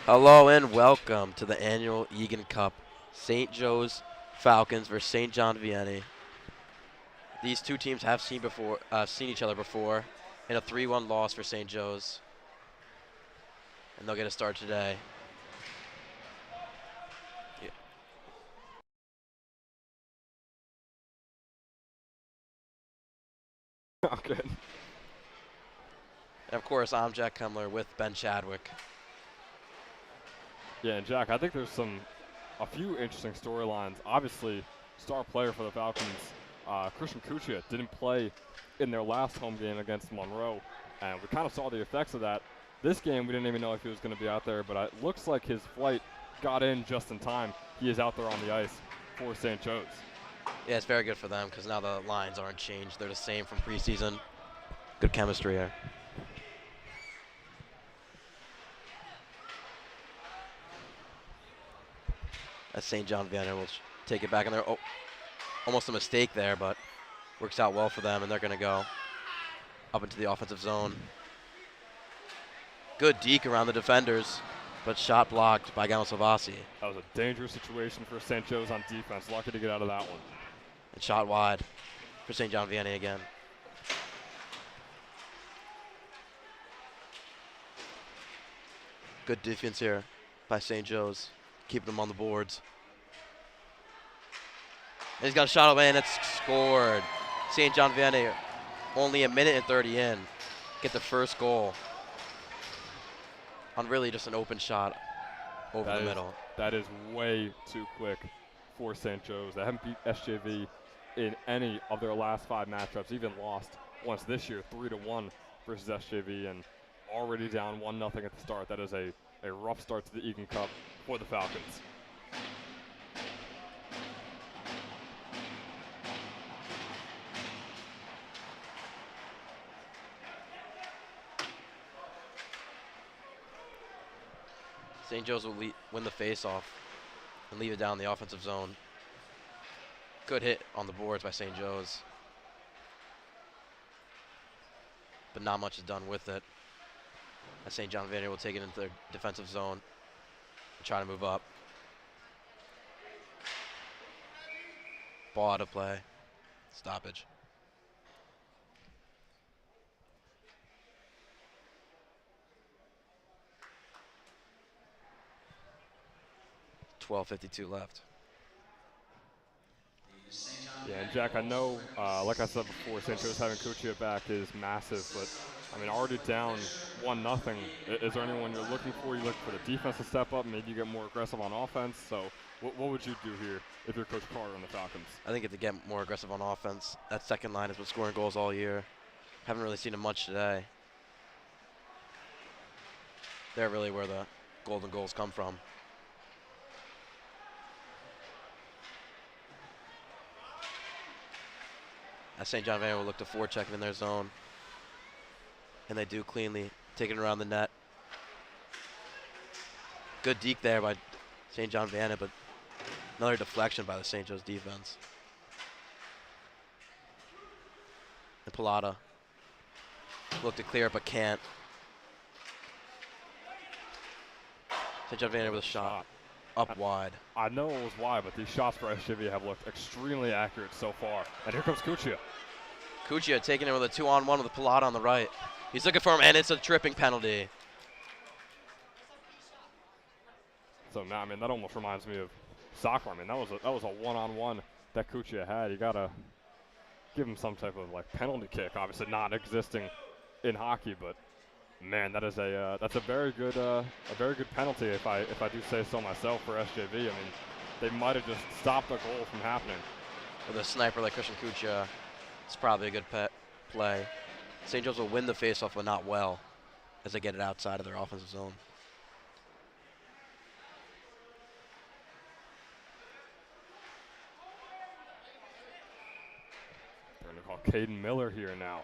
Hello and welcome to the annual Eagan Cup. St. Joe's Falcons versus St. John Vianney. These two teams have seen each other before in a 3-1 loss for St. Joe's, and they'll get a start today. Yeah. Okay. And of course, I'm Jack Kemler with Ben Chadwick. Yeah, and Jack, I think there's a few interesting storylines. Obviously, star player for the Falcons, Christian Kuchia, didn't play in their last home game against Monroe, and we kind of saw the effects of that. This game, we didn't even know if he was going to be out there, but it looks like his flight got in just in time. He is out there on the ice for St. Joe's. Yeah, it's very good for them because now the lines aren't changed. They're the same from preseason. Good chemistry here. As St. John Vianney will take it back in there. Oh, almost a mistake there, but works out well for them, and they're going to go up into the offensive zone. Good deke around the defenders, but shot blocked by Savasi. That was a dangerous situation for St. Joe's on defense. Lucky to get out of that one. And shot wide for St. John Vianney again. Good defense here by St. Joe's, keeping them on the boards. And he's got a shot away, and it's scored. St. John Vianney only a minute and 30 in, get the first goal on really just an open shot over the middle. That is way too quick for St. Joe's. They haven't beat SJV in any of their last 5 matchups, even lost once this year, 3-1 versus SJV, and already down 1-0 at the start. That is a rough start to the Eagan Cup for the Falcons. St. Joe's will win the faceoff and leave it down the offensive zone. Good hit on the boards by St. Joe's, but not much is done with it. As St. John Vianney will take it into their defensive zone and try to move up. Ball out of play. Stoppage. .52 left. Yeah, and Jack, I know, like I said before, St. Joe's having Kuchia back is massive, but I mean, already down 1-0. Is there anyone you're looking for? You look for the defense to step up, maybe you get more aggressive on offense. So, what would you do here if you're Coach Carter and the Falcons? I think if they get more aggressive on offense, that second line has been scoring goals all year. Haven't really seen them much today. They're really where the golden goals come from. As St. John Vianney will look to forecheck it in their zone. And they do cleanly, taking it around the net. Good deke there by St. John Vianney, but another deflection by the St. Joe's defense. And Pilata look to clear it, but can't. St. John Vianney with a shot up wide. I know it was wide, but these shots for SJV have looked extremely accurate so far. And here comes Kuchia. Kuchia taking it with a 2-on-1 with Pilata on the right. He's looking for him, and it's a tripping penalty. So now, I mean, that almost reminds me of soccer. I mean, that was a one-on-one that Kuchia had. You gotta give him some type of like penalty kick. Obviously, not existing in hockey, but man, that's a very good penalty if I do say so myself for SJV. I mean, they might have just stopped a goal from happening. With a sniper like Christian Kuchia, it's probably a good play. St. Joe's will win the faceoff, but not well, as they get it outside of their offensive zone. They're going to call Caden Miller here now.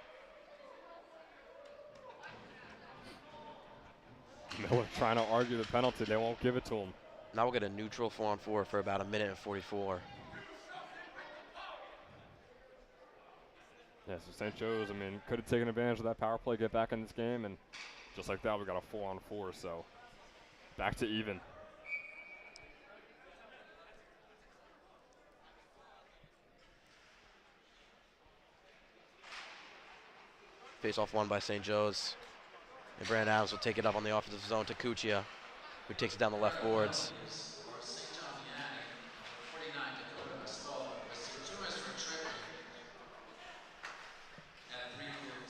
Miller trying to argue the penalty. They won't give it to him. Now we'll get a neutral 4-on-4 for about a minute and 44. Yeah, so St. Joe's, I mean, could have taken advantage of that power play, get back in this game, and just like that, we got a 4-on-4. So Back to even. Face-off won by St. Joe's. And Brandon Adams will take it up on the offensive zone to Kuchia, who takes it down the left boards.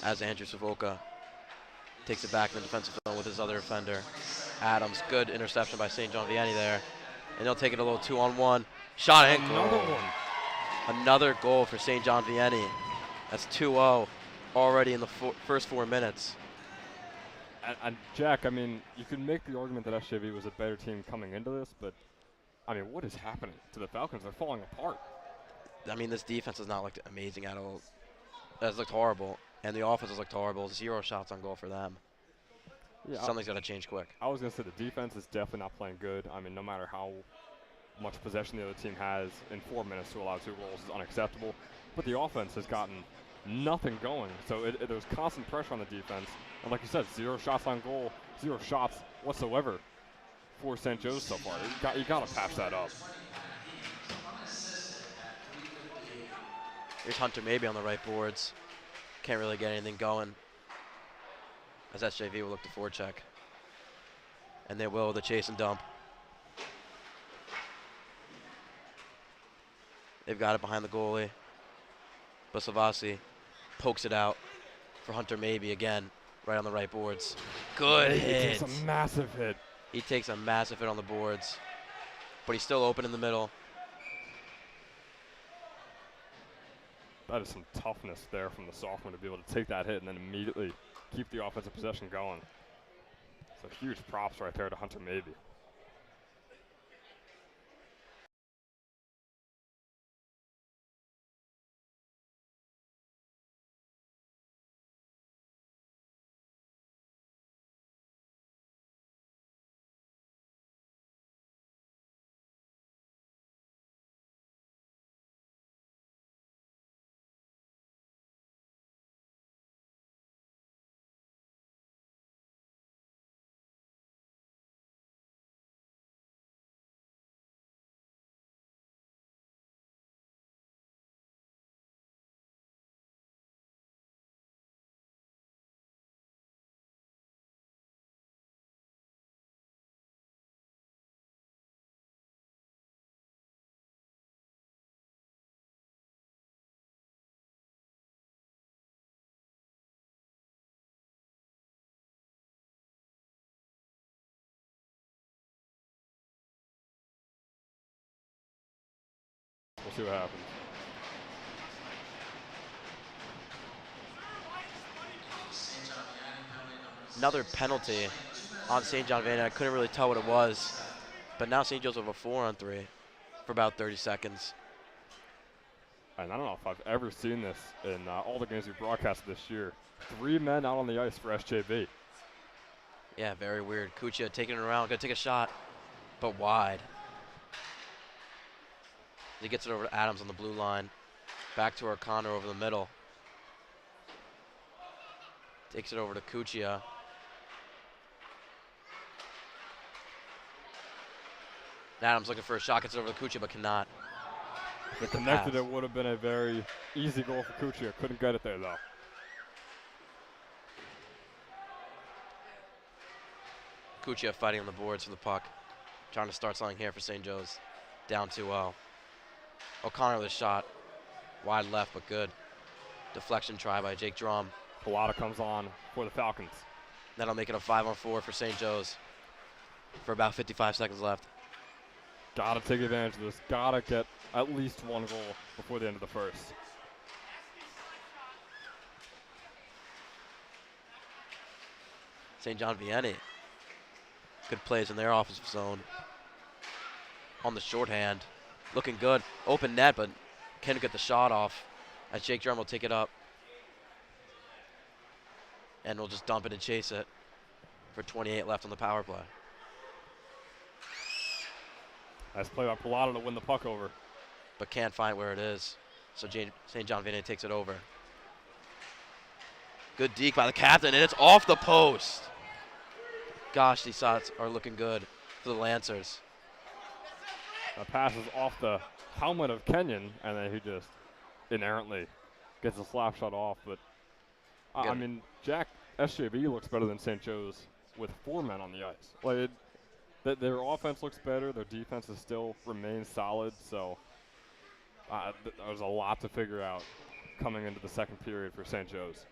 As Andrew Savoca takes it back in the defensive zone with his other defender. Adams, good interception by St. John Vianney there. And they'll take it a little 2-on-1. Shot and Another goal. one. Another goal for St. John Vianney. That's 2-0 already in the first 4 minutes. And Jack, I mean, you can make the argument that SJV was a better team coming into this, but I mean, what is happening to the Falcons? They're falling apart. I mean, this defense has not looked amazing at all. It's looked horrible. And the offense has looked horrible. 0 shots on goal for them. Yeah, Something's got to change quick. I was going to say the defense is definitely not playing good. I mean, no matter how much possession the other team has, in 4 minutes to allow 2 goals is unacceptable. But the offense has gotten nothing going. So there's constant pressure on the defense. And like you said, 0 shots on goal, 0 shots whatsoever for St. Joe's so far. You got to patch that up. Here's Hunter maybe on the right boards. Can't really get anything going. As SJV will look to forecheck. And they will with the chase and dump. They've got it behind the goalie. But Savasi pokes it out for Hunter maybe again, right on the right boards. Good hit. He takes a massive hit. He takes a massive hit on the boards. But he's still open in the middle. That is some toughness there from the sophomore to be able to take that hit and then immediately keep the offensive possession going. So huge props right there to Hunter Maybe. We'll see what happens. Another penalty on St. John Vianney. I couldn't really tell what it was. But now St. Joe's over 4-on-3 for about 30 seconds. And I don't know if I've ever seen this in all the games we broadcasted this year. 3 men out on the ice for SJV. Yeah, very weird. Kuchia taking it around, gonna take a shot, but wide. He gets it over to Adams on the blue line. Back to O'Connor over the middle. Takes it over to Kuchia. Adams looking for a shot, gets it over to Kuchia, but cannot. If it connected, it would have been a very easy goal for Kuchia. Couldn't get it there, though. Kuchia fighting on the boards for the puck. Trying to start something here for St. Joe's. Down 2-0. O'Connor with a shot. Wide left, but good. Deflection try by Jake Drum. Pilata comes on for the Falcons. That'll make it a 5-on-4 for St. Joe's for about 55 seconds left. Gotta take advantage of this. Gotta get at least 1 goal before the end of the first. St. John Vianney. Good plays in their offensive zone. On the shorthand. Looking good. Open net, but can't get the shot off as Jake Drum will take it up. And we'll just dump it and chase it for 28 left on the power play. Nice play by Pilata to win the puck over. But can't find where it is. So St. John Vianney takes it over. Good deke by the captain, and it's off the post. Gosh, these shots are looking good for the Lancers. The pass is off the helmet of Kenyon, and then he just inerrantly gets a slap shot off. But I mean, Jack, SJV looks better than St. Joe's with 4 men on the ice. Like their offense looks better. Their defense is still remains solid. So there's a lot to figure out coming into the second period for St. Joe's.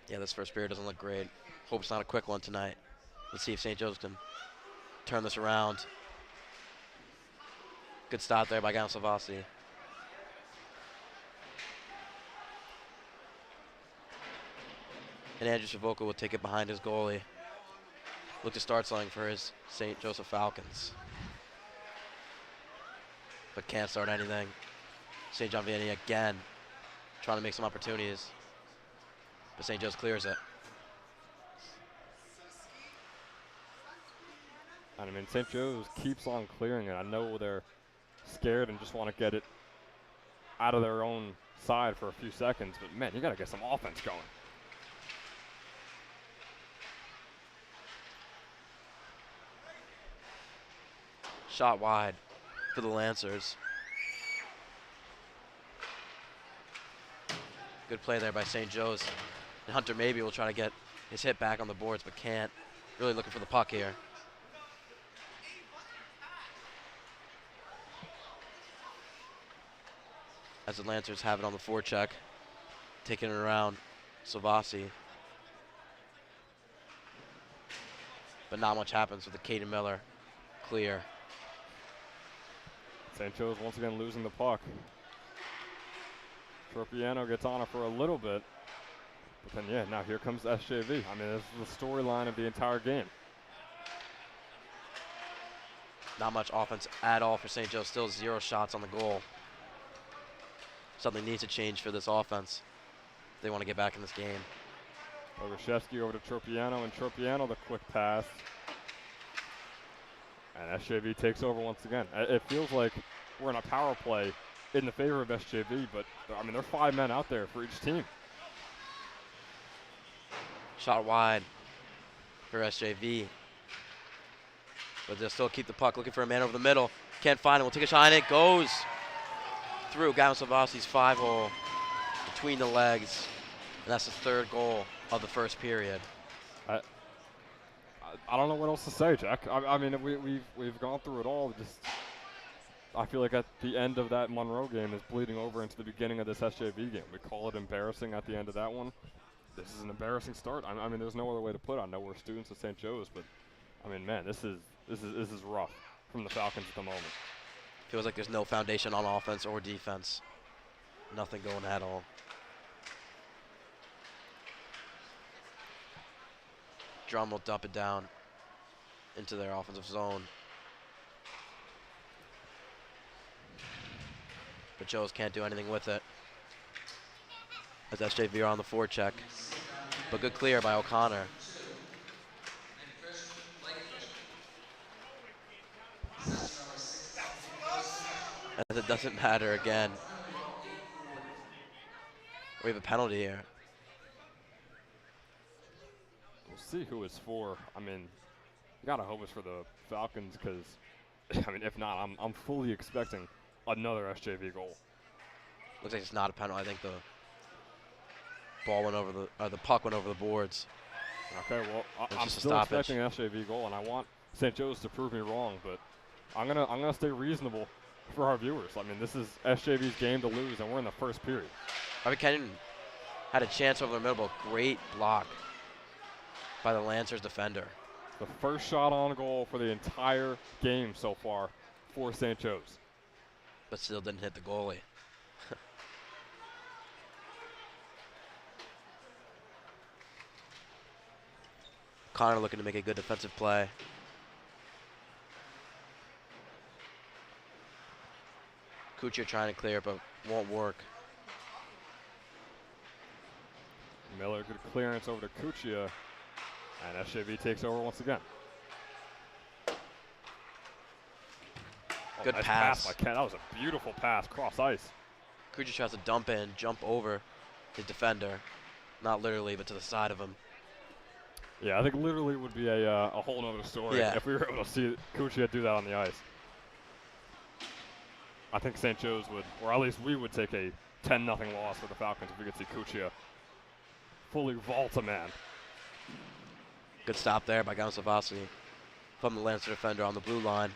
Yeah, this first period doesn't look great. Hope it's not a quick one tonight. Let's see if St. Joe's can turn this around. Good stop there by Savasi. And Andrew Savoca will take it behind his goalie. Look to start something for his St. Joseph Falcons. But can't start anything. St. John Vianney again trying to make some opportunities. But St. Joe's clears it. And I mean, St. Joe's keeps on clearing it. I know they're scared and just want to get it out of their own side for a few seconds, but man, you got to get some offense going. Shot wide for the Lancers. Good play there by St. Joe's. And Hunter maybe will try to get his hit back on the boards, but can't. Really looking for the puck here. As the Lancers have it on the forecheck, taking it around Savasi. But not much happens with the Caden Miller clear. St. Joe's once again losing the puck. Tropiano gets on it for a little bit. But then, yeah, now here comes SJV. I mean, this is the storyline of the entire game. Not much offense at all for St. Joe. Still 0 shots on the goal. Something needs to change for this offense if they want to get back in this game. Ogashevsky over to Tropiano, and Tropiano the quick pass. And SJV takes over once again. It feels like we're in a power play in the favor of SJV, but I mean, there are 5 men out there for each team. Shot wide for SJV. But they'll still keep the puck, looking for a man over the middle. Can't find him. We'll take a shot, and it goes through Gavin Savasi's 5-hole between the legs. And that's the 3rd goal of the first period. I don't know what else to say, Jack. I mean, we've gone through it all. Just I feel like at the end of that Monroe game is bleeding over into the beginning of this SJV game. We call it embarrassing at the end of that one. This is an embarrassing start. I mean, there's no other way to put it. I know we're students of St. Joe's, but I mean, man, this is rough from the Falcons at the moment. Feels like there's no foundation on offense or defense. Nothing going at all. Drum will dump it down into their offensive zone. But Joes can't do anything with it. As SJV are on the forecheck. But good clear by O'Connor. As it doesn't matter again. We have a penalty here. We'll see who it's for. I mean, you gotta hope it's for the Falcons, because I mean, if not, I'm fully expecting another SJV goal. Looks like it's not a penalty. I think the ball went over the puck went over the boards. Okay, well, I'm still expecting an SJV goal, and I want St. Joe's to prove me wrong, but I'm gonna stay reasonable for our viewers. I mean, this is SJV's game to lose, and we're in the first period. Harvey Kenyon had a chance over the middle, but great block by the Lancers defender. The first shot on goal for the entire game so far for St. Joe's. But still didn't hit the goalie. Connor looking to make a good defensive play. Kuchar trying to clear, but won't work. Miller, good clearance over to Kuchia, and SJV takes over once again. Good nice pass. By Ken. That was a beautiful pass cross ice. Kuchar tries to dump in, jump over his defender. Not literally, but to the side of him. Yeah, I think literally would be a whole nother story Yeah. if we were able to see Kuchia do that on the ice. I think St. Joe's would, or at least we would take a 10-0 loss for the Falcons if we could see Kuchia fully vault a man. Good stop there by Savasi from the Lancer defender on the blue line.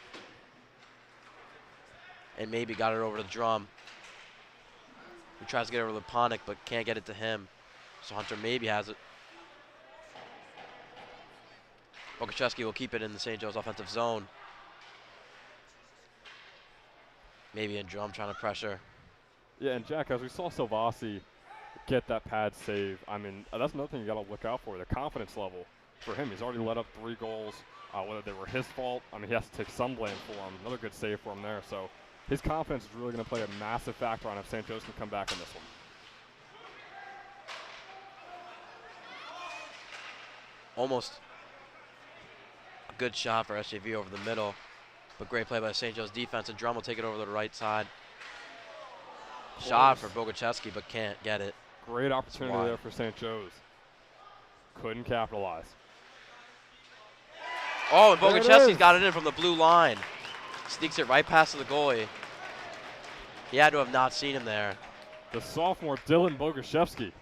And maybe got it over to the drum. He tries to get over to Leponic, but can't get it to him. So Hunter maybe has it. Boguszewski will keep it in the St. Joe's offensive zone. Maybe in drum trying to pressure. Yeah, and Jack, as we saw Savasi get that pad save, I mean, that's another thing you got to look out for, the confidence level for him. He's already let up 3 goals, whether they were his fault. I mean, he has to take some blame for them. Another good save for him there. So his confidence is really going to play a massive factor on if St. Joe's can come back in this one. Almost a good shot for SJV over the middle, but great play by St. Joe's defense, and Drum will take it over to the right side. Shot for Boguszewski, but can't get it. Great opportunity there for St. Joe's. Couldn't capitalize. Oh, and Boguszewski's got it in from the blue line. Sneaks it right past the goalie. He had to have not seen him there. The sophomore Dylan Boguszewski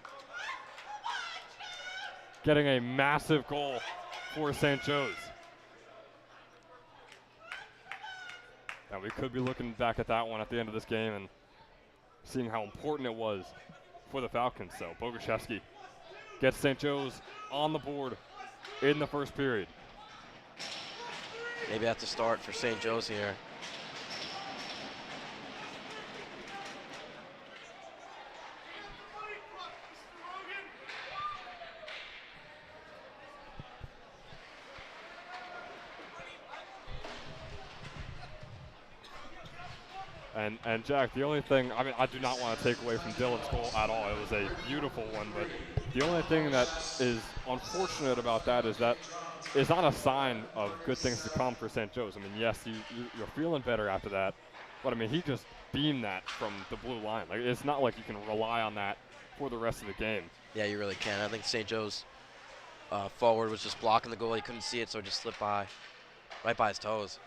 getting a massive goal for St. Joe's. Now we could be looking back at that one at the end of this game and seeing how important it was for the Falcons. So Boguszewski gets St. Joe's on the board in the first period. Maybe that's a start for St. Joe's here. And Jack, the only thing, I mean, I do not want to take away from Dylan's goal at all. It was a beautiful one, but the only thing that is unfortunate about that is not a sign of good things to come for St. Joe's. I mean, yes, you're feeling better after that, but I mean, he just beamed that from the blue line. Like, it's not like you can rely on that for the rest of the game. Yeah, you really can. I think St. Joe's forward was just blocking the goal. He couldn't see it, so it just slipped by, right by his toes.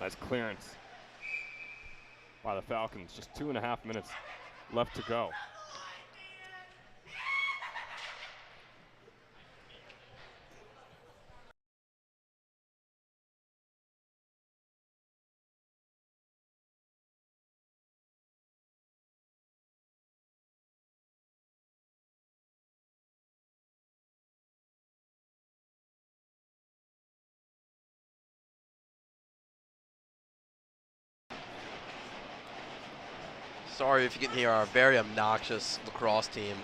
Nice clearance by the Falcons. Just 2.5 minutes left to go. Sorry if you can hear our very obnoxious lacrosse team.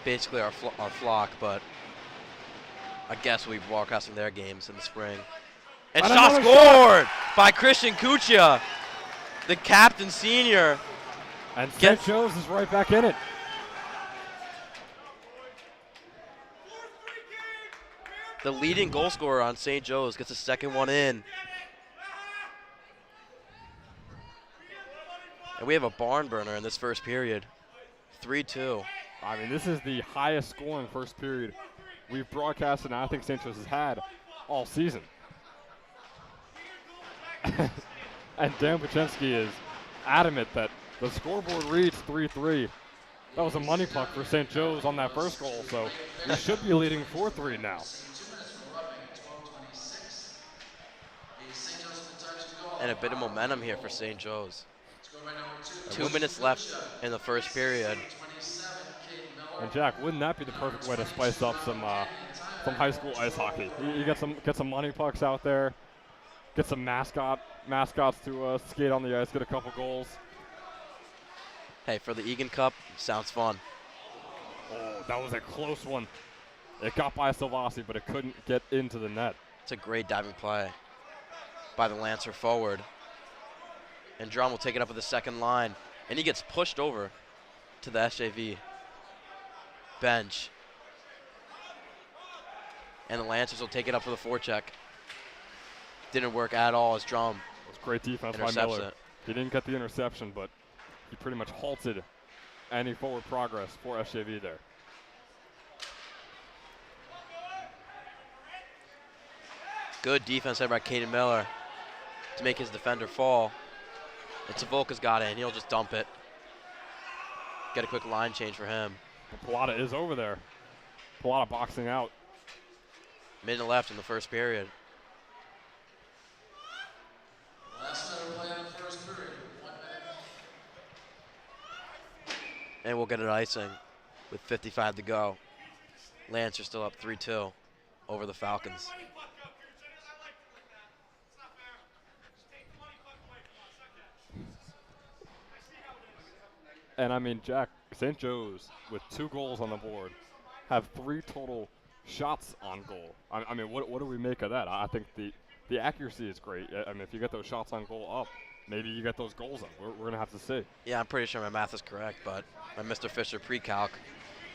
Basically our flock, but I guess we'll be broadcasting their games in the spring. And shot scored by Christian Kuchia, the captain senior. And St. Joe's is right back in it. The leading goal scorer on St. Joe's gets a second one in. And we have a barn burner in this first period. 3-2. I mean, this is the highest scoring first period we've broadcasted, and I think St. Joe's has had all season. And Dan Buczynski is adamant that the scoreboard reads 3-3. That was a money puck for St. Joe's on that first goal, so we should be leading 4-3 now. And a bit of momentum here for St. Joe's. 2 minutes left in the first period. And Jack, wouldn't that be the perfect way to spice up some high school ice hockey? You get some money pucks out there, get some mascots to skate on the ice, get a couple goals. Hey, for the Eagan Cup, sounds fun. Oh, that was a close one. It got by Silvasi, but it couldn't get into the net. It's a great diving play by the Lancer forward. And Drum will take it up with the second line. And he gets pushed over to the SJV bench. And the Lancers will take it up for the forecheck. Didn't work at all as Drum It was great defense by Miller. He didn't get the interception, but he pretty much halted any forward progress for SJV there. Good defense there by Caden Miller to make his defender fall. And Savolka's got it, and he'll just dump it. Get a quick line change for him. Pilata is over there. Pilata boxing out. Minute left in the first period. And we'll get it icing with 55 to go. Lancer still up 3-2 over the Falcons. And I mean, Jack, St. Joe's with 2 goals on the board have 3 total shots on goal. I mean, what do we make of that? I think the accuracy is great. I mean, if you get those shots on goal up, maybe you get those goals up. We're going to have to see. Yeah, I'm pretty sure my math is correct, but my Mr. Fisher pre-calc.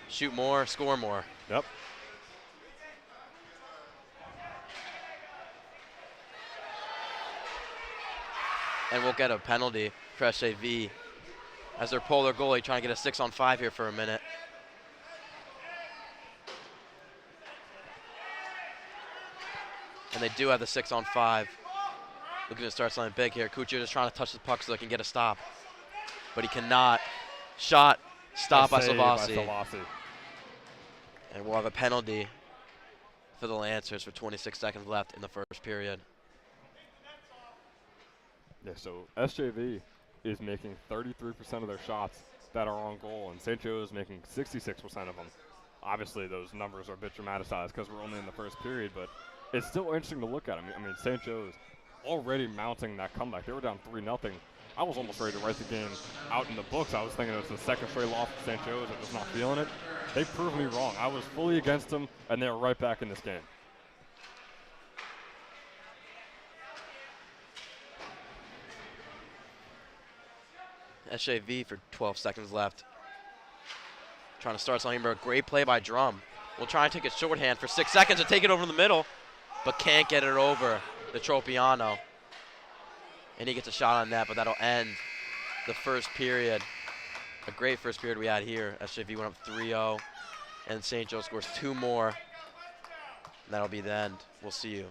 Shoot more, score more. Yep. And we'll get a penalty for SJV as their polar goalie trying to get a 6-on-5 here for a minute. And they do have the 6-on-5. Looking to start something big here. Kuchar just trying to touch the puck so they can get a stop. But he cannot. Shot, stop by Salvasi. And we'll have a penalty for the Lancers for 26 seconds left in the first period. Yeah, so SJV is making 33% of their shots that are on goal, and St. Joe is making 66% of them. Obviously, those numbers are a bit dramatized because we're only in the first period, but it's still interesting to look at. I mean, St. Joe's already mounting that comeback. They were down 3-0. I was almost ready to write the game out in the books. I was thinking it was the second straight loss for St. Joe's. I was not feeling it. They proved me wrong. I was fully against them, and they were right back in this game. SJV for 12 seconds left. Trying to start something, but a great play by Drum. We'll try and take a shorthand for 6 seconds and take it over the middle, but can't get it over the Tropiano. And he gets a shot on that, but that'll end the first period. A great first period we had here. SJV went up 3-0, and St. Joe scores 2 more. And that'll be the end. We'll see you.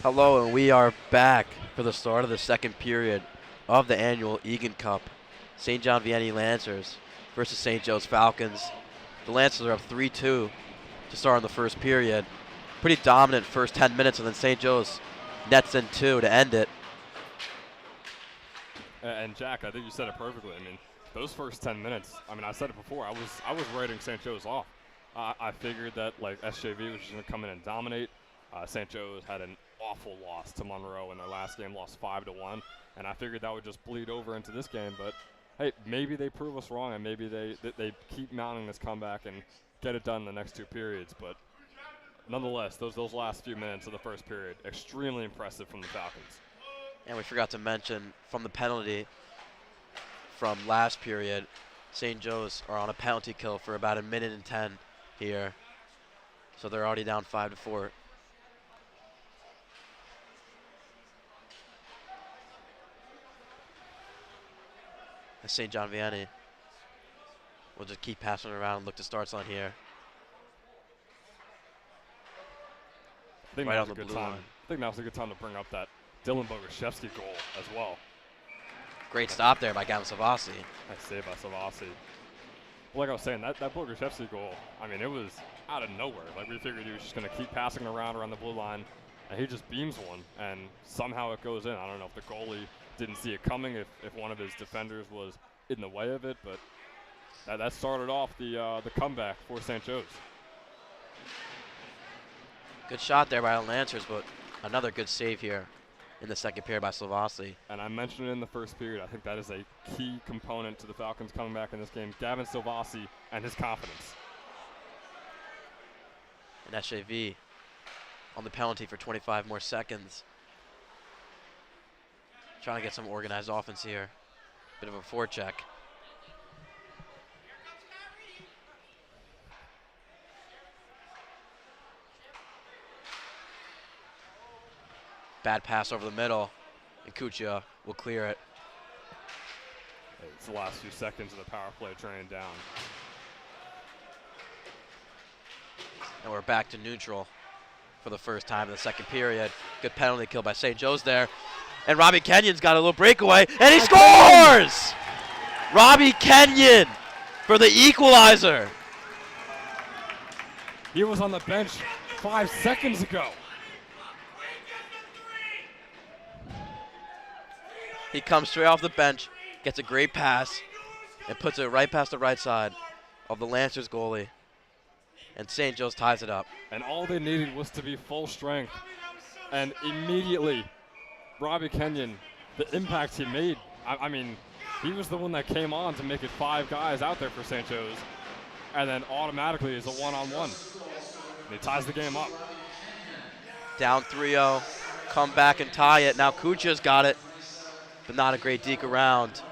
Hello, and we are back for the start of the second period of the annual Eagan Cup. St. John Vianney Lancers versus St. Joe's Falcons. The Lancers are up 3-2 to start in the first period. Pretty dominant first 10 minutes, and then St. Joe's nets in 2 to end it. And Jack, I think you said it perfectly. I mean, those first 10 minutes, I mean, I said it before, I was writing St. Joe's off. I figured that, like, SJV was just going to come in and dominate. St. Joe's had an awful loss to Monroe in their last game, lost 5-1, and I figured that would just bleed over into this game. But hey, maybe they prove us wrong, and maybe they keep mounting this comeback and get it done in the next 2 periods. But nonetheless, those last few minutes of the first period, extremely impressive from the Falcons. And we forgot to mention from the penalty from last period, St. Joe's are on a penalty kill for about 1:10 here, so they're already down 5-4. St. John Vianney will just keep passing around and look to starts on here. I think Right now's on a the good blue time. line. I think now's a good time to bring up that Dylan Boguszewski goal as well. Great stop there by Gavin Savasi. Nice save by Savasi. Like I was saying, that Boguszewski goal, I mean, it was out of nowhere. Like, we figured he was just going to keep passing it around the blue line, and he just beams one, and somehow it goes in. I don't know if the goalie didn't see it coming, if one of his defenders was in the way of it, but that started off the comeback for St. Joe's. Good shot there by the Lancers, but another good save here in the second period by Savasi. And I mentioned it in the first period. I think that is a key component to the Falcons coming back in this game. Gavin Savasi and his confidence. And SJV on the penalty for 25 more seconds. Trying to get some organized offense here. Bit of a forecheck. Bad pass over the middle, and Kuchia will clear it. It's the last few seconds of the power play draining down. And we're back to neutral for the first time in the second period. Good penalty kill by St. Joe's there. And Robbie Kenyon's got a little breakaway, and he scores! Robbie Kenyon for the equalizer. He was on the bench 5 seconds ago. He comes straight off the bench, gets a great pass, and puts it right past the right side of the Lancers goalie. And St. Joe's ties it up. And all they needed was to be full strength. And immediately, Robbie Kenyon, the impact he made, I mean, he was the one that came on to make it 5 guys out there for St. Joe's. And then automatically is a one-on-one. And he ties the game up. Down 3-0, come back and tie it. Now Kuchia's got it, but not a great deke around.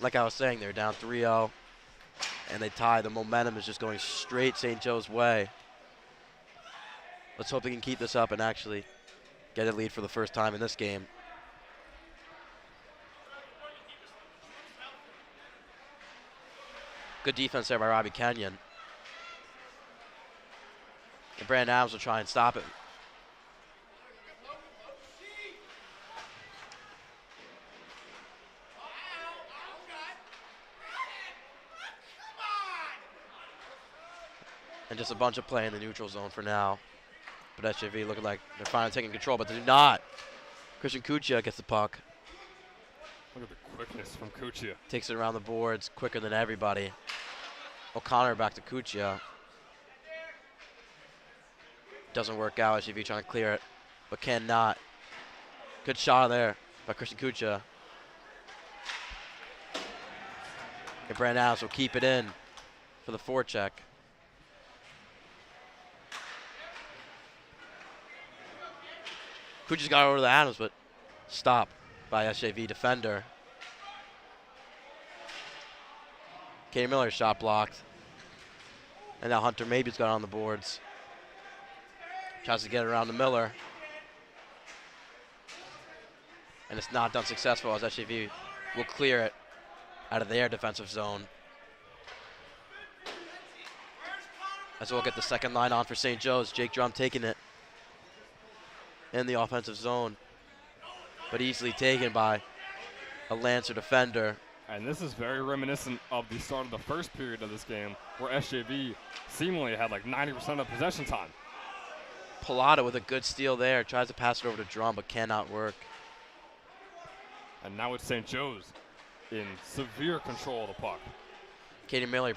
Like I was saying, they're down 3-0, and they tie. The momentum is just going straight St. Joe's way. Let's hope they can keep this up and actually get a lead for the first time in this game. Good defense there by Robbie Kenyon. And Brandon Adams will try and stop it. And just a bunch of play in the neutral zone for now. But SJV looking like they're finally taking control, but they do not. Christian Kuchia gets the puck. Look at the quickness from Kuchia. Takes it around the boards quicker than everybody. O'Connor back to Kuchia. Doesn't work out. SJV trying to clear it, but cannot. Good shot there by Christian Kuchia. And Brandon Adams will keep it in for the forecheck. Kuchia's got over to Adams, but stopped by SJV defender. Katie Miller's shot blocked. And now Hunter Maybe's got on the boards. Tries to get it around to Miller. And it's not done successful as SJV will clear it out of their defensive zone. As we'll get the second line on for St. Joe's. Jake Drum taking it. in the offensive zone, but easily taken by a Lancer defender. And this is very reminiscent of the start of the first period of this game, where SJV seemingly had like 90% of possession time. Pilata with a good steal there, tries to pass it over to Drum, but cannot work. And now it's St. Joe's in severe control of the puck. Katie Miller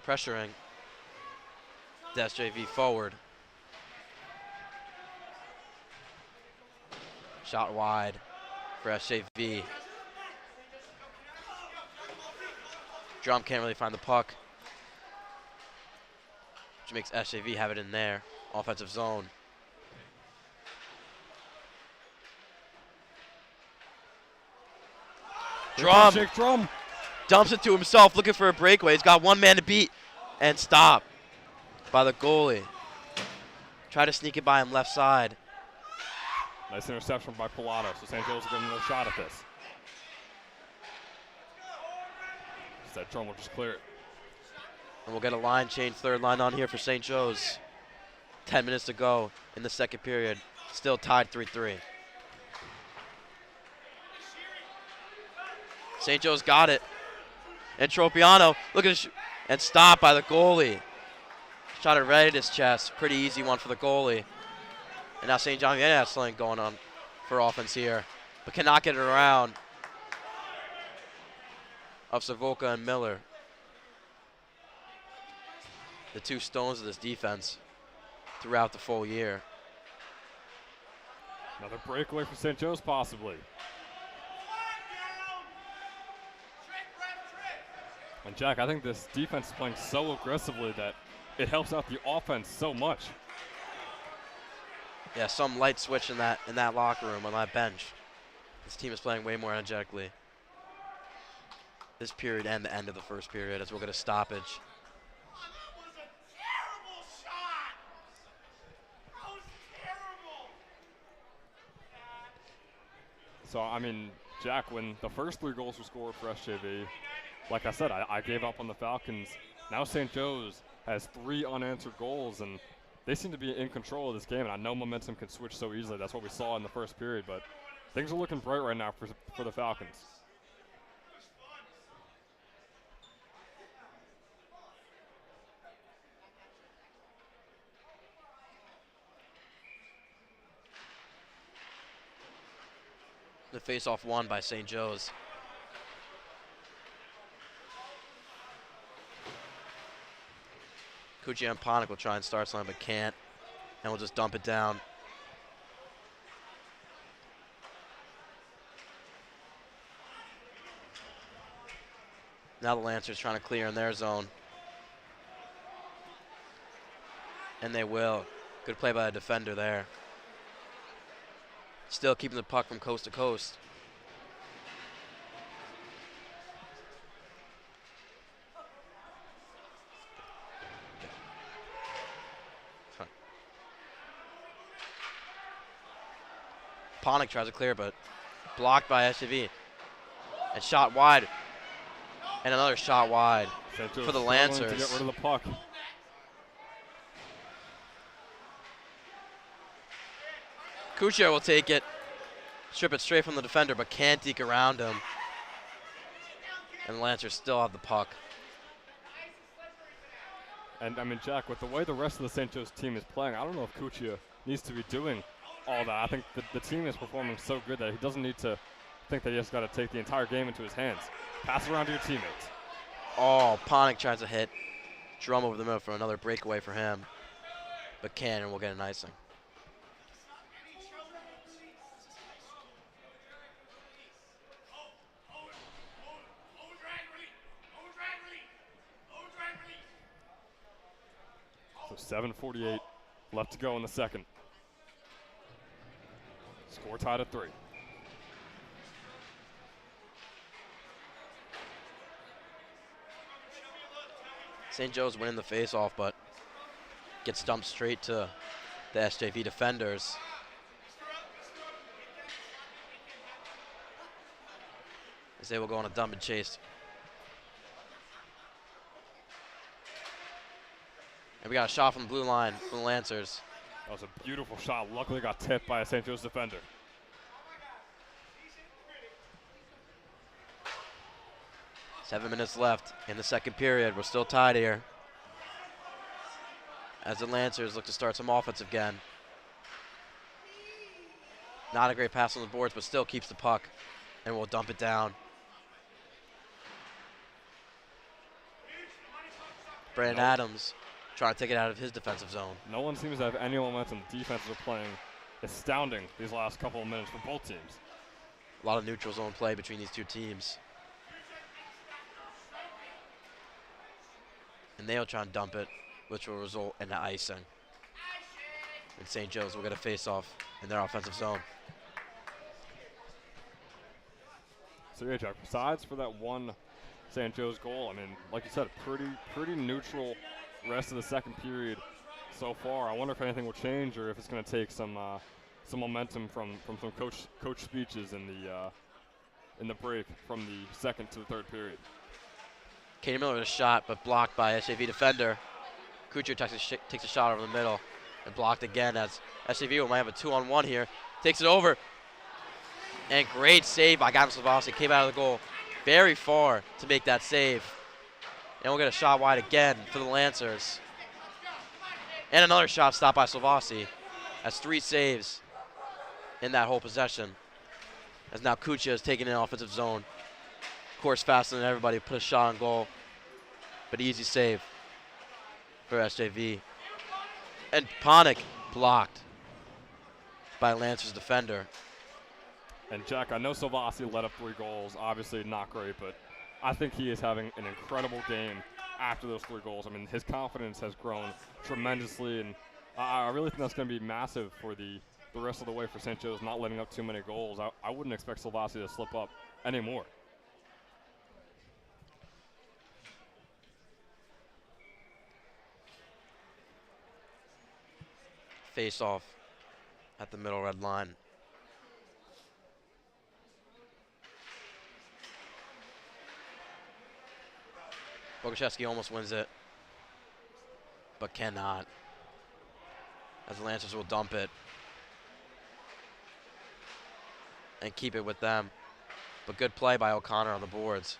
pressuring the SJV forward. Shot wide for SJV. Drum can't really find the puck, which makes SJV have it in there. Offensive zone. Drum Dumps it to himself, looking for a breakaway. He's got one man to beat, and stop by the goalie. Try to sneak it by him left side. Nice interception by Pilata, so St. Joe's will get another shot at this. That Drum will just clear it. And we'll get a line change, third line on here for St. Joe's. 10 minutes to go in the second period. Still tied 3-3. St. Joe's got it. And Tropiano, look at it, and stopped by the goalie. Shot it right at his chest. Pretty easy one for the goalie. And now St. John Vianney has something going on for offense here, but cannot get it around of Savoca and Miller. The two stones of this defense throughout the full year. Another breakaway for St. Joe's possibly. And Jack, I think this defense is playing so aggressively that it helps out the offense so much. Yeah, some light switch in that locker room on that bench. This team is playing way more energetically. This period and the end of the first period as we'll get a stoppage. So, I mean, Jack, when the first 3 goals were scored for SJV, like I said, I gave up on the Falcons. Now St. Joe's has 3 unanswered goals, and they seem to be in control of this game, and I know momentum can switch so easily. That's what we saw in the first period, but things are looking bright right now for the Falcons. The face-off won by St. Joe's. Kuchia and Ponick will try and start something, but can't. And we'll just dump it down. Now the Lancers trying to clear in their zone. And they will. Good play by the defender there. Still keeping the puck from coast to coast. Ponick tries to clear, but blocked by SJV. And shot wide. And another shot wide for the Lancers. To get rid of the puck. Kuchia will take it, strip it straight from the defender, but can't deke around him. And the Lancers still have the puck. And I mean, Jack, with the way the rest of the St. Joe's team is playing, I don't know if Kuchia needs to be doing all that. I think the team is performing so good that he doesn't need to think that he just got to take the entire game into his hands. Pass it around to your teammates. Oh, Ponick tries to hit Drum over the middle for another breakaway for him. But Cannon will get an icing. So 7:48 left to go in the second. Score tied at 3. St. Joe's winning the face-off, but gets dumped straight to the SJV defenders. As they will go on a dump and chase. And we got a shot from the blue line from the Lancers. That was a beautiful shot. Luckily got tipped by a St. Joe's defender. Seven minutes left in the second period. We're still tied here, as the Lancers look to start some offense again. Not a great pass on the boards, but still keeps the puck, and will dump it down. Brandon Adams trying to take it out of his defensive zone. No one seems to have any momentum. The defenses are playing astounding these last couple of minutes for both teams. A lot of neutral zone play between these two teams. And they'll try and dump it, which will result in the icing. And St. Joe's will get a face-off in their offensive zone. So yeah, Jack, besides for that one St. Joe's goal, I mean, like you said, pretty neutral rest of the second period so far. I wonder if anything will change, or if it's going to take some momentum from some coach speeches in the break from the second to the third period. Katie Miller with a shot, but blocked by SJV defender. Kuchar takes a shot over the middle and blocked again, as SJV might have a 2-on-1 here. Takes it over. And great save by Gavin Slavossi. Came out of the goal very far to make that save. And we'll get a shot wide again for the Lancers. And another shot stopped by Slavossi. That's 3 saves in that whole possession. As now Kuchar is taking in offensive zone. Of course, faster than everybody, put a shot on goal. But easy save for SJV. And Ponick blocked by Lancers defender. And Jack, I know Slavossi let up 3 goals. Obviously not great, but I think he is having an incredible game after those 3 goals. I mean, his confidence has grown tremendously, and I really think that's going to be massive for the rest of the way for St. Joe's, not letting up too many goals. I wouldn't expect Slavossi to slip up anymore. Face off at the middle red line. Boguszewski almost wins it, but cannot, as the Lancers will dump it and keep it with them. But good play by O'Connor on the boards.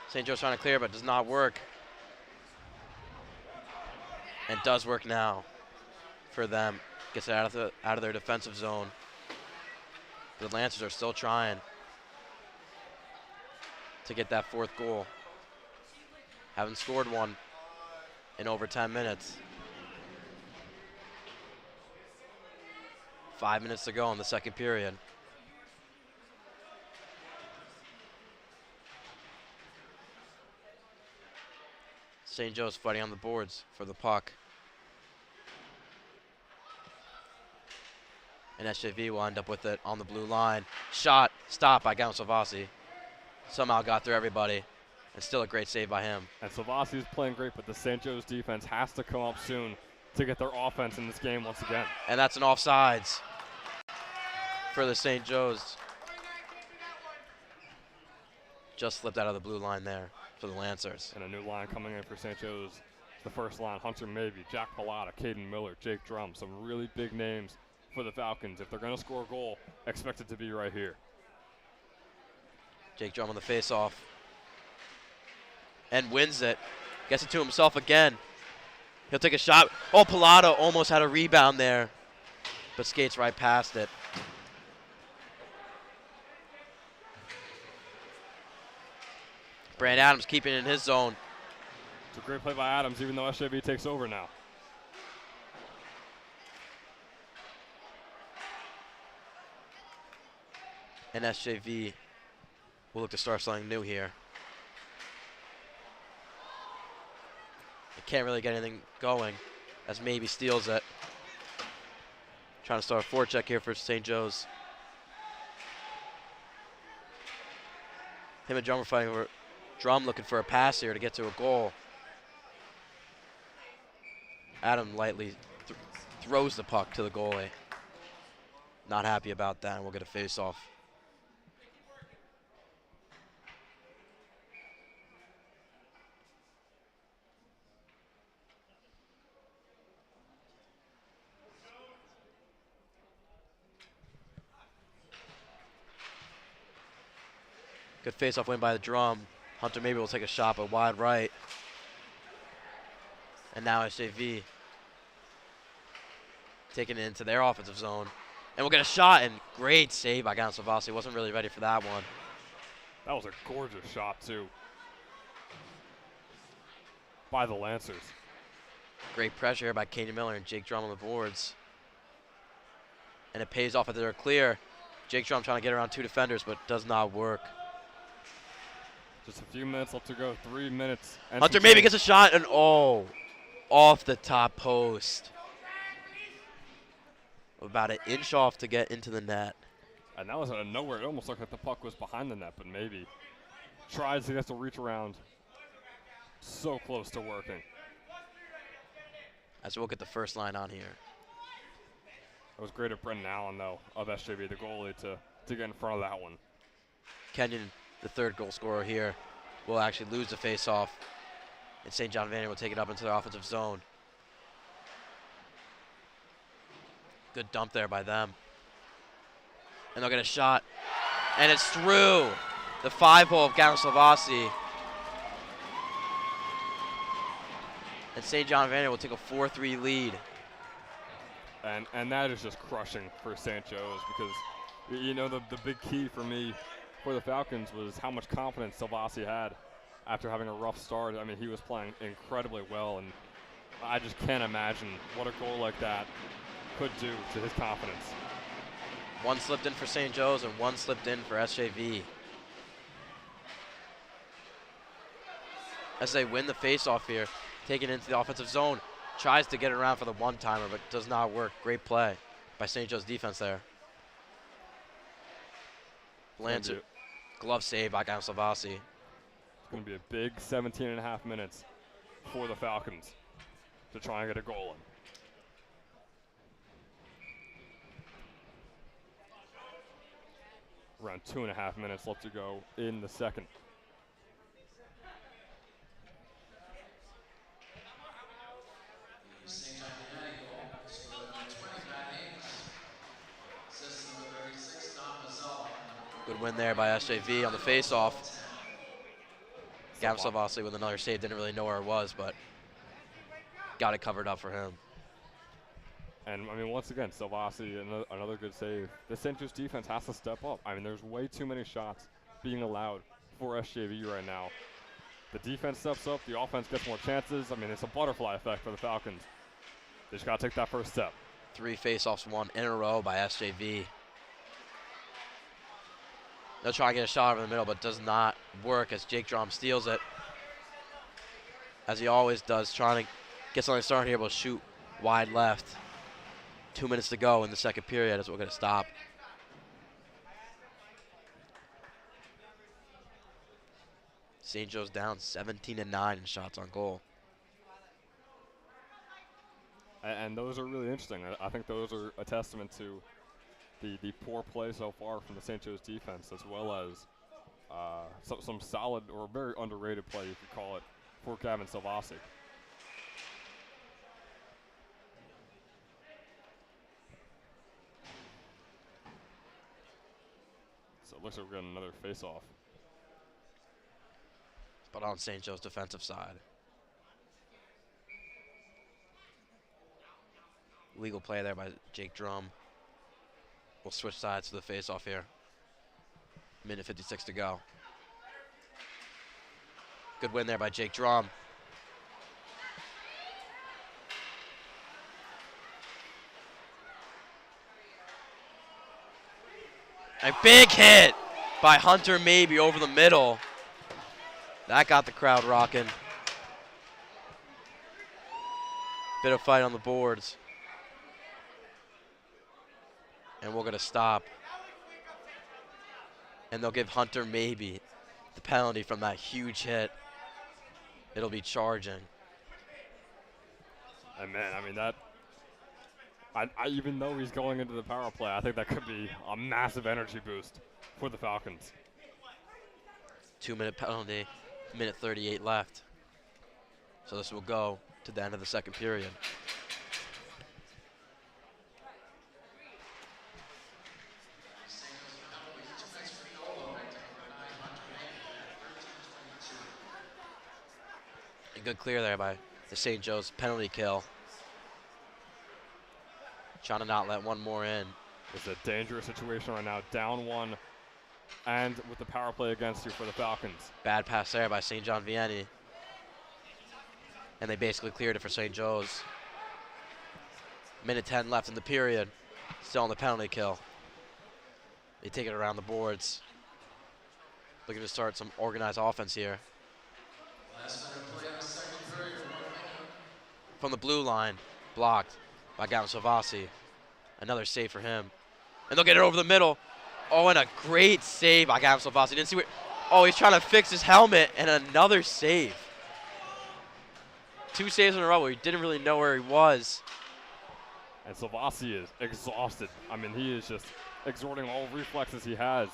St. Joe's trying to clear, but does not work. And does work now for them. Gets it out of their defensive zone. The Lancers are still trying to get that 4th goal. Haven't scored one in over 10 minutes. 5 minutes to go in the second period. St. Joe's fighting on the boards for the puck. And SJV will end up with it on the blue line. Shot, stopped by Gavin Slavossi. Somehow got through everybody. And still a great save by him. And Slavossi is playing great, but the St. Joe's defense has to come up soon to get their offense in this game once again. And that's an offsides for the St. Joe's. Just slipped out of the blue line there for the Lancers. And a new line coming in for St. Joe's. The first line, Hunter Mabey, Jack Pallotta, Caden Miller, Jake Drum. Some really big names for the Falcons. If they're going to score a goal, expect it to be right here. Jake Drum on the face-off. And wins it. Gets it to himself again. He'll take a shot. Oh, Pallotta almost had a rebound there, but skates right past it. Brandon Adams keeping it in his zone. It's a great play by Adams, even though SJV takes over now. And SJV will look to start something new here. They can't really get anything going as Mabey steals it. Trying to start a forecheck here for St. Joe's. Him and Drum are fighting over. Drum looking for a pass here to get to a goal. Adam lightly throws the puck to the goalie. Not happy about that, and we'll get a face-off. Good face-off win by the drum. Hunter maybe will take a shot, but wide right. And now SJV taking it into their offensive zone. And we'll get a shot, and great save by Gon Savasi. Wasn't really ready for that one. That was a gorgeous shot, too, by the Lancers. Great pressure here by Kenyon Miller and Jake Drum on the boards. And it pays off after they're clear. Jake Drum trying to get around 2 defenders, but does not work. Just a few minutes left to go, 3 minutes. Hunter maybe gets a shot, and oh, off the top post. About an inch off to get into the net. And that was out of nowhere. It almost looked like the puck was behind the net, but maybe. Tries to get to reach around. So close to working. As we'll get the first line on here. It was great of Brendan Allen, though, of SJV, the goalie, to get in front of that one. Kenyon, the third goal scorer here, will actually lose the face-off. And St. John Vianney will take it up into the offensive zone. Good dump there by them. And they'll get a shot. And it's through the 5-hole of Gon Savasi. And St. John Vianney will take a 4-3 lead. And that is just crushing for St. Joe's because, you know, the big key for me for the Falcons was how much confidence Savasi had after having a rough start. I mean, he was playing incredibly well, and I just can't imagine what a goal like that could do to his confidence. One slipped in for St. Joe's and one slipped in for SJV. As they win the face-off here, taking it into the offensive zone. Tries to get it around for the one-timer, but does not work. Great play by St. Joe's defense there. Lancer, glove save by Gon Savasi. It's going to be a big 17.5 minutes for the Falcons to try and get a goal in. Around 2.5 minutes left to go in the second. Good win there by SJV on the face-off. Gon Savasi with another save. Didn't really know where it was, but got it covered up for him. And, I mean, once again, Savasi, another good save. The St. Joe's defense has to step up. I mean, there's way too many shots being allowed for SJV right now. The defense steps up. The offense gets more chances. I mean, it's a butterfly effect for the Falcons. They just got to take that first step. 3 face-offs won in a row by SJV. They'll try and get a shot over the middle, but does not work as Jake Drum steals it. As he always does, trying to get something started here, but shoot wide left. 2 minutes to go in the second period as we're going to stop. St. Joe's down 17-9 in shots on goal. And those are really interesting. I think those are a testament to the poor play so far from the St. Joe's defense, as well as some solid or very underrated play, you could call it, for Gavin Savasi. So it looks like we're getting another face-off. But on St. Joe's defensive side. Legal play there by Jake Drum. We'll switch sides to the face-off here. Minute 56 to go. Good win there by Jake Drum. A big hit by Hunter Maybe over the middle. That got the crowd rocking. Bit of fight on the boards. And we're going to stop. And they'll give Hunter Maybe the penalty from that huge hit. It'll be charging. And man, I mean, that, even though he's going into the power play, I think that could be a massive energy boost for the Falcons. 2-minute penalty, minute 38 left. So this will go to the end of the second period. Good clear there by the St. Joe's penalty kill. Trying to not let one more in. It's a dangerous situation right now. Down one, and with the power play against you for the Falcons. Bad pass there by St. John Vianney. And they basically cleared it for St. Joe's. Minute 10 left in the period. Still on the penalty kill. They take it around the boards. Looking to start some organized offense here. From the blue line, blocked by Gavin Salvasi. Another save for him. And they'll get it over the middle. Oh, and a great save by Gavin Salvasi. Didn't see where. Oh, he's trying to fix his helmet, and another save. 2 saves in a row where he didn't really know where he was. And Salvasi is exhausted. I mean, he is just exerting all reflexes he has.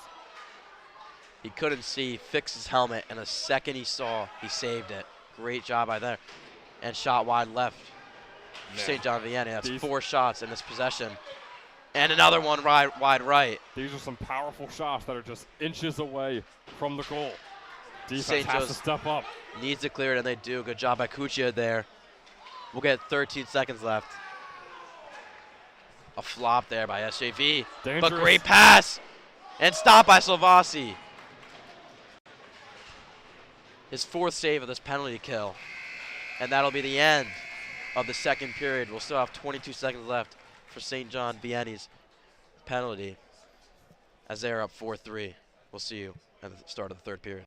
He couldn't see, fixed his helmet, and the second he saw, he saved it. Great job by there. And shot wide left. St. John Vianney, that's 4 shots in this possession. And another one wide right. These are some powerful shots that are just inches away from the goal. Defense St. has Joe's to step up. Needs to clear it, and they do. Good job by Kuchia there. We'll get 13 seconds left. A flop there by SJV. Dangerous. But great pass. And stopped by Salvasi. His 4th save of this penalty kill. And that'll be the end of the second period. We'll still have 22 seconds left for St. John Vianney's penalty as they're up 4-3. We'll see you at the start of the third period.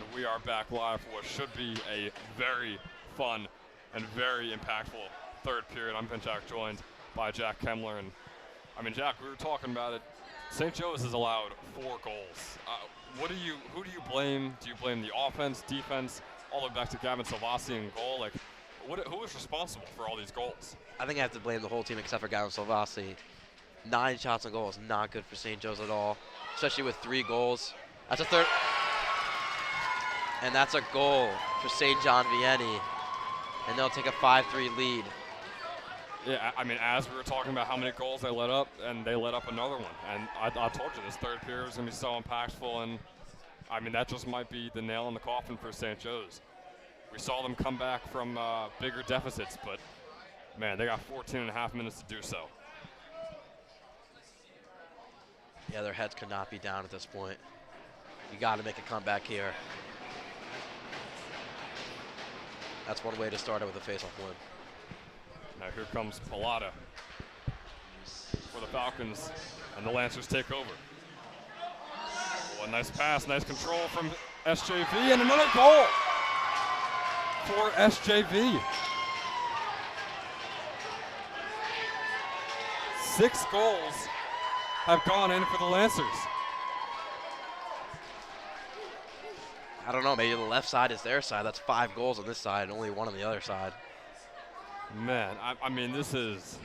And we are back live for what should be a very fun and very impactful third period. I'm Jack, joined by Jack Kemmler. And I mean, Jack, we were talking about it. St. Joe's has allowed 4 goals. Who do you blame? Do you blame the offense, defense, all the way back to Gavin Salvasi in goal? Like, who is responsible for all these goals? I think I have to blame the whole team except for Gavin Salvasi. 9 shots on goal is not good for St. Joe's at all, especially with 3 goals. That's a third. And that's a goal for St. John Vianney. And they'll take a 5-3 lead. Yeah, I mean, as we were talking about how many goals they let up, and they let up another one. And I told you this third period was going to be so impactful. And, I mean, that just might be the nail in the coffin for St. Joe's. We saw them come back from bigger deficits, but, man, they got 14 and a half minutes to do so. Yeah, their heads could not be down at this point. You got to make a comeback here. That's one way to start it with a face-off win. Now here comes Pallotta for the Falcons, and the Lancers take over. Oh, a nice pass, nice control from SJV, and another goal for SJV. 6 goals have gone in for the Lancers. I don't know, maybe the left side is their side. That's 5 goals on this side, and only 1 on the other side. Man, I mean, this is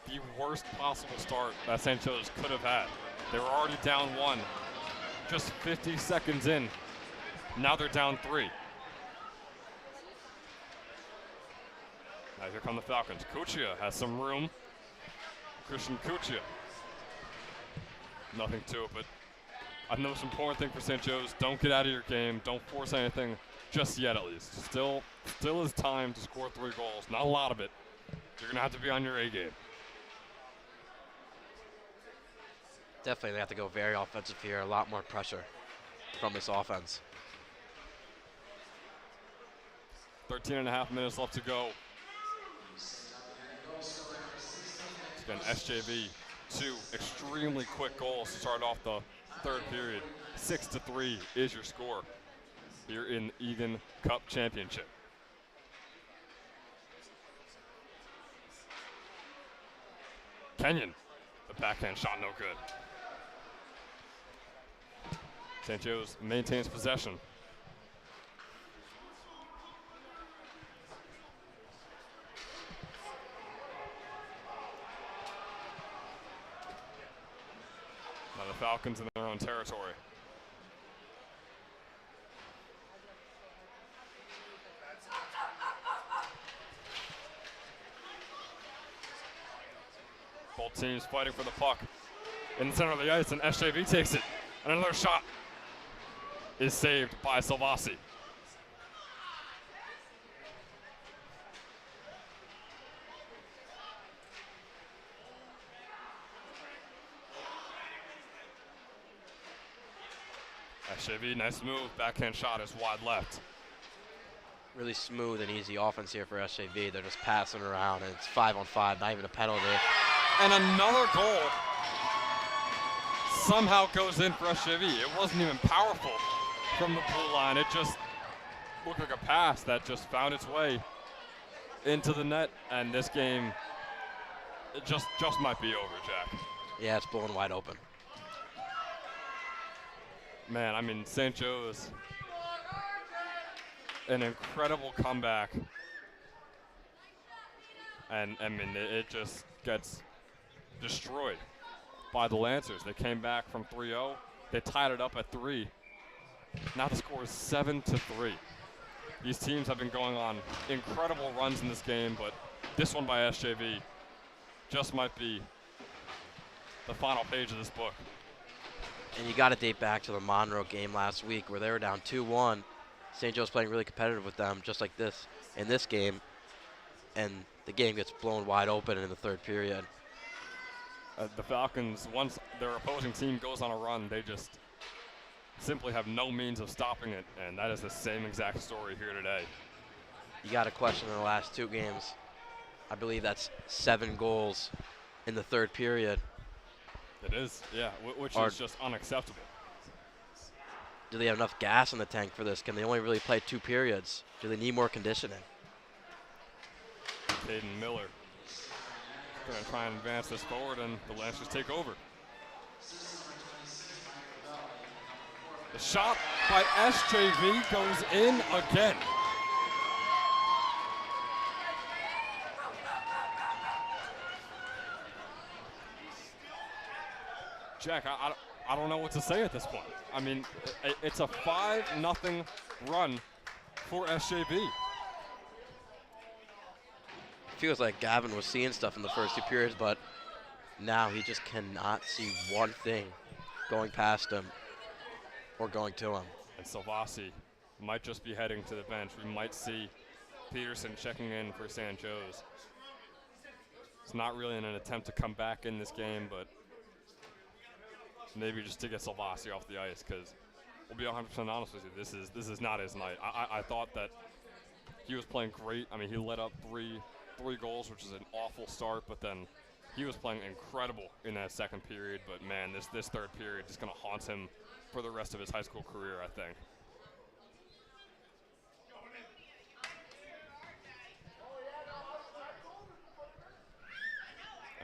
the worst possible start that St. Joe's could have had. They were already down 1, just 50 seconds in. Now they're down 3. Now here come the Falcons. Kuchia has some room. Christian Kuchia. Nothing to it, but I know the most important thing for St. Joe's, don't get out of your game. Don't force anything just yet, at least. Still is time to score 3 goals. Not a lot of it. You're going to have to be on your A game. Definitely they have to go very offensive here. A lot more pressure from this offense. 13 and a half minutes left to go. Again, SJV, 2 extremely quick goals to start off the third period. 6-3 is your score here in Eagan Cup Championship. Kenyon, the backhand shot no good. St. Joe's maintains possession. Now the Falcons in their own territory. Both teams fighting for the puck in the center of the ice, and SJV takes it. And another shot is saved by Salvasi. SJV, nice move. Backhand shot is wide left. Really smooth and easy offense here for SJV. They're just passing around, and it's 5-on-5, not even a penalty. And another goal somehow goes in for SJV. It wasn't even powerful from the blue line. It just looked like a pass that just found its way into the net. And this game, it just might be over, Jack. Yeah, it's blown wide open. Man, I mean, St. Joe's, an incredible comeback. And I mean, it just gets destroyed by the Lancers. They came back from 3-0. They tied it up at 3. Now the score is 7-3. These teams have been going on incredible runs in this game, but this one by SJV just might be the final page of this book. And you got to date back to the Monroe game last week where they were down 2-1. St. Joe's playing really competitive with them, just like this in this game. And the game gets blown wide open in the third period. The Falcons, once their opposing team goes on a run, they just simply have no means of stopping it, and that is the same exact story here today. You got a question in the last 2 games. I believe that's 7 goals in the third period. It is, yeah, which is just unacceptable. do they have enough gas in the tank for this? Can they only really play 2 periods? Do they need more conditioning? Caden Miller going to try and advance this forward, and the Lancers take over. The shot by SJV goes in again. Jack, I don't know what to say at this point. I mean, it's a 5-0 run for SJV. Feels like Gavin was seeing stuff in the first 2 periods, but now he just cannot see one thing going past him or going to him. And Salvasi might just be heading to the bench. We might see Peterson checking in for St. Joe's. It's not really in an attempt to come back in this game, but maybe just to get Salvasi off the ice, because we'll be 100% honest with you, this is not his night. I thought that he was playing great. I mean, he let up three goals, which is an awful start, but then he was playing incredible in that second period. But man, this third period is going to haunt him for the rest of his high school career, I think.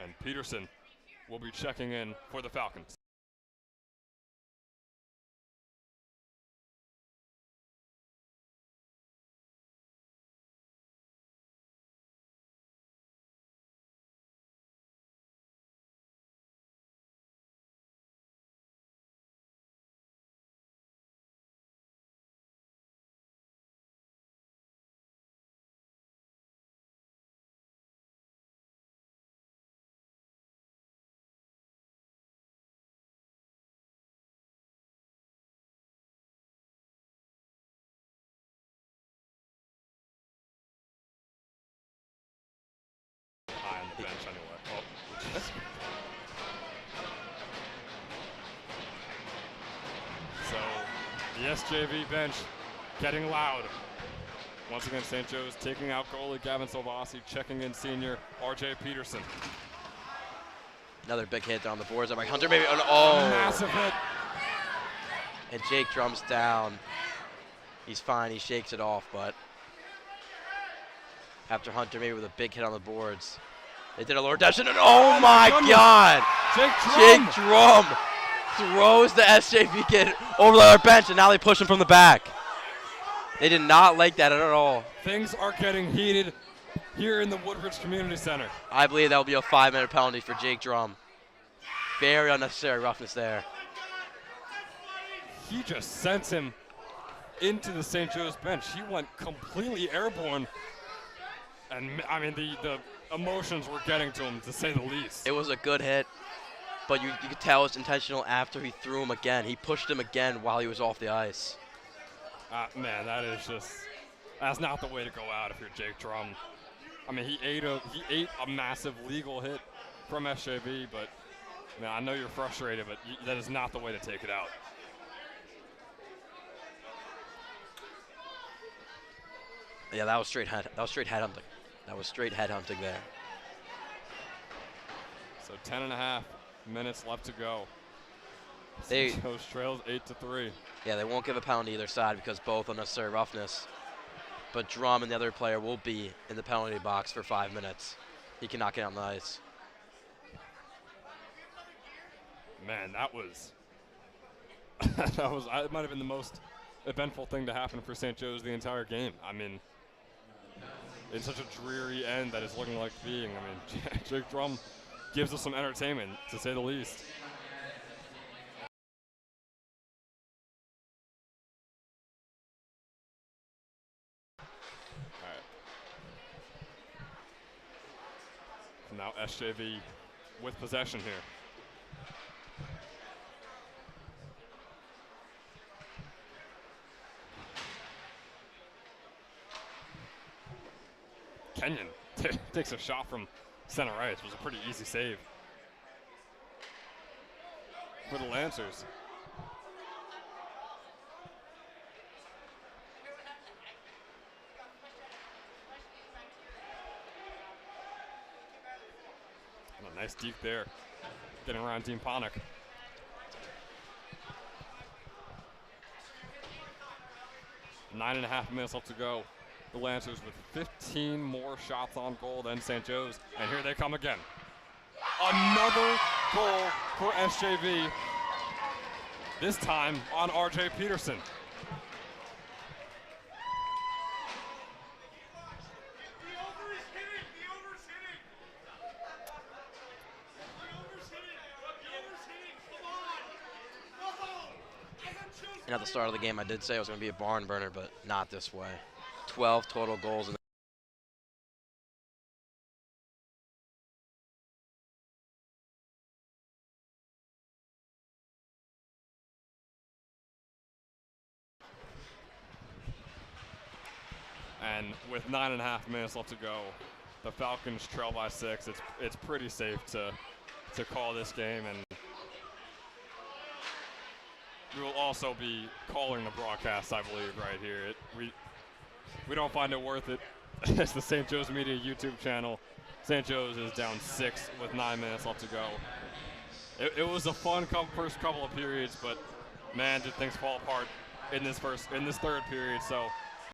And Peterson will be checking in for the Falcons. High on the bench anyway. Oh. So the SJV bench getting loud. Once again, St. Joe's taking out goalie Gavin Salvasi, checking in senior RJ Peterson. Another big hit on the boards. Like Hunter maybe. Oh, massive hit. And Jake drums down. He's fine. He shakes it off, but after Hunter maybe with a big hit on the boards, they did a lower dash, and oh my God! Jake Drum throws the SJV kid over the other bench, and now they push him from the back. They did not like that at all. Things are getting heated here in the Woodbridge Community Center. I believe that will be a 5-minute penalty for Jake Drum. Very unnecessary roughness there. He just sent him into the St. Joe's bench. He went completely airborne. And I mean, the emotions were getting to him, to say the least. It was a good hit, but you could tell it's intentional after he threw him again. He pushed him again while he was off the ice. Man, that's not the way to go out if you're Jake Drum. I mean, he ate a massive legal hit from SJV, but man, I know you're frustrated, but that is not the way to take it out. Yeah, that was straight headhunting. That was straight headhunting there. So 10.5 minutes left to go. They trails 8-3. Yeah, they won't give a penalty either side because both unnecessary roughness. But Drum and the other player will be in the penalty box for 5 minutes. He cannot get on the ice. Man, that might have been the most eventful thing to happen for St. Joe's the entire game. I mean, in such a dreary end that it's looking like being. I mean, Jake Drum gives us some entertainment, to say the least. Now SJV with possession here. Kenyon takes a shot from center ice. It was a pretty easy save for the Lancers. And a nice deke there, getting around Dean Ponick. 9.5 minutes left to go. The Lancers with 15 more shots on goal than St. Joe's, and here they come again. Another goal for SJV, this time on RJ Peterson. And at the start of the game, I did say it was going to be a barn burner, but not this way. 12 total goals. And with 9.5 minutes left to go, the Falcons trail by 6. It's pretty safe to call this game, and we will also be calling the broadcast, I believe, right here. We don't find it worth it. It's the St. Joe's Media YouTube channel. St. Joe's is down 6 with 9 minutes left to go. It was a fun first couple of periods, but man, did things fall apart in this third period. So